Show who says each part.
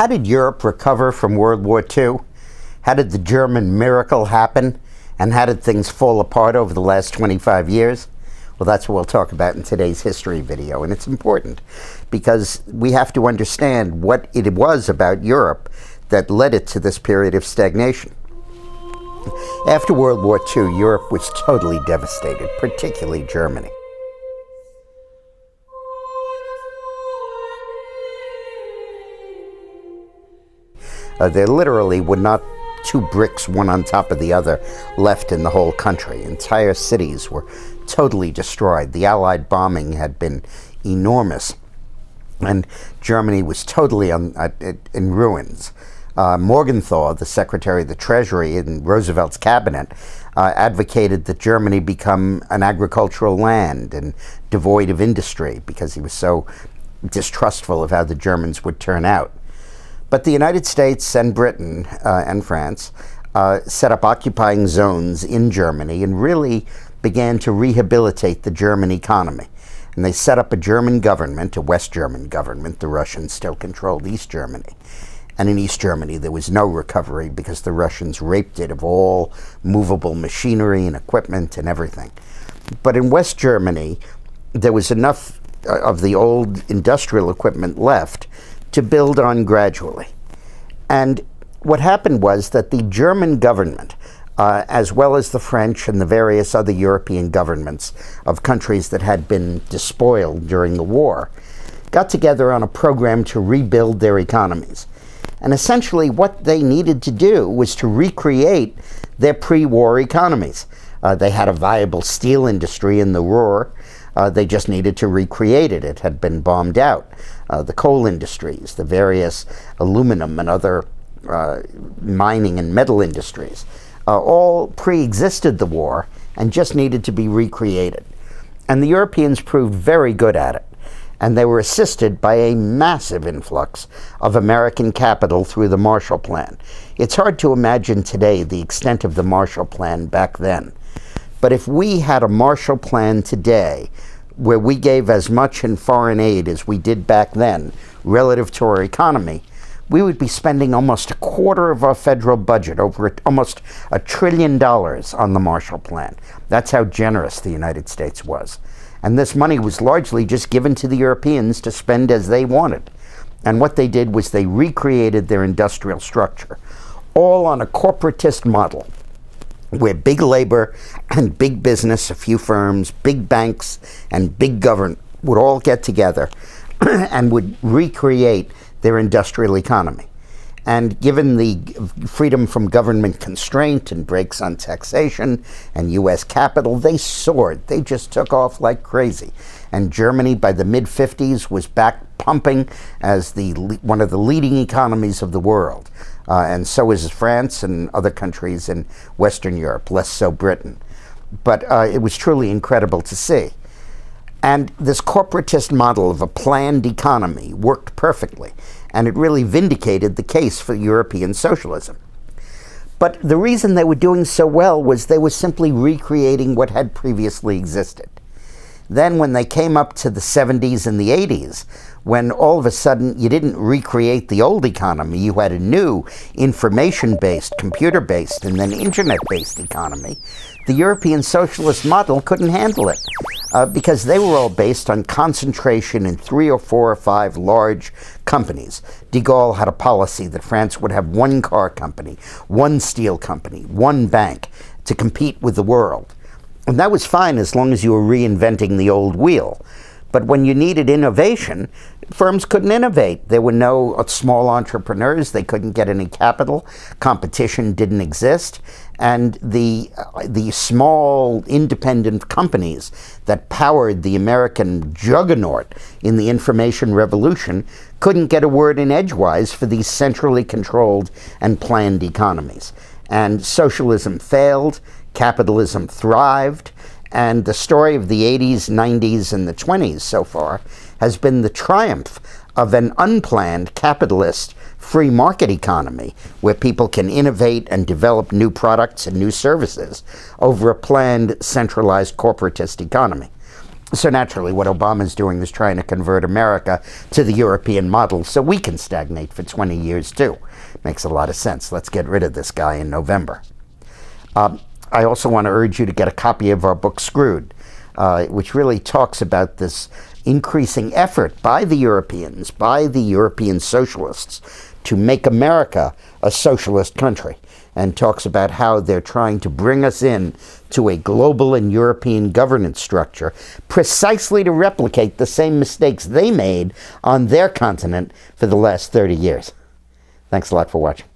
Speaker 1: How did Europe recover from World War II? How did the German miracle happen? And how did things fall apart over the last 25 years? Well, that's what we'll talk about in today's history video. And it's important because we have to understand what it was about Europe that led it to this period of stagnation. After World War II, Europe was totally devastated, particularly Germany. There literally were not two bricks, one on top of the other, left in the whole country. Entire cities were totally destroyed. The Allied bombing had been enormous, and Germany was totally in ruins. Morgenthau, the Secretary of the Treasury in Roosevelt's cabinet, advocated that Germany become an agricultural land and devoid of industry because he was so distrustful of how the Germans would turn out. But the United States and Britain and France set up occupying zones in Germany and really began to rehabilitate the German economy. And they set up a German government, a West German government. The Russians still controlled East Germany. And in East Germany, there was no recovery because the Russians raped it of all movable machinery and equipment and everything. But in West Germany, there was enough of the old industrial equipment left to build on gradually. And what happened was that the German government, as well as the French and the various other European governments of countries that had been despoiled during the war, got together on a program to rebuild their economies. And essentially what they needed to do was to recreate their pre-war economies. They had a viable steel industry in the Ruhr. They just needed to recreate it. It had been bombed out. The coal industries, the various aluminum and other mining and metal industries, all pre-existed the war and just needed to be recreated. And the Europeans proved very good at it. And they were assisted by a massive influx of American capital through the Marshall Plan. It's hard to imagine today the extent of the Marshall Plan back then. But if we had a Marshall Plan today, where we gave as much in foreign aid as we did back then, relative to our economy, we would be spending almost a quarter of our federal budget, over almost $1 trillion on the Marshall Plan. That's how generous the United States was. And this money was largely just given to the Europeans to spend as they wanted. And what they did was they recreated their industrial structure, all on a corporatist model, where big labor and big business, a few firms, big banks, and big government would all get together and would recreate their industrial economy. And given the freedom from government constraint and brakes on taxation and U.S. capital, they soared. They just took off like crazy. And Germany, by the mid-50s, was back pumping as one of the leading economies of the world. And so is France and other countries in Western Europe, less so Britain. But it was truly incredible to see. And this corporatist model of a planned economy worked perfectly, and it really vindicated the case for European socialism. But the reason they were doing so well was they were simply recreating what had previously existed. Then when they came up to the 70s and the 80s, when all of a sudden you didn't recreate the old economy, you had a new information-based, computer-based, and then internet-based economy, the European socialist model couldn't handle it because they were all based on concentration in 3 or 4 or 5 large companies. De Gaulle had a policy that France would have one car company, one steel company, one bank to compete with the world. And that was fine as long as you were reinventing the old wheel. But when you needed innovation, firms couldn't innovate. There were no small entrepreneurs. They couldn't get any capital. Competition didn't exist. And the small independent companies that powered the American juggernaut in the information revolution couldn't get a word in edgewise for these centrally controlled and planned economies. And socialism failed. Capitalism thrived. And the story of the 80s, 90s, and the 20s so far has been the triumph of an unplanned capitalist free market economy where people can innovate and develop new products and new services over a planned centralized corporatist economy. So naturally, what Obama's doing is trying to convert America to the European model so we can stagnate for 20 years too. Makes a lot of sense. Let's get rid of this guy in November. I also want to urge you to get a copy of our book, Screwed, which really talks about this increasing effort by the Europeans, by the European socialists, to make America a socialist country, and talks about how they're trying to bring us in to a global and European governance structure precisely to replicate the same mistakes they made on their continent for the last 30 years. Thanks a lot for watching.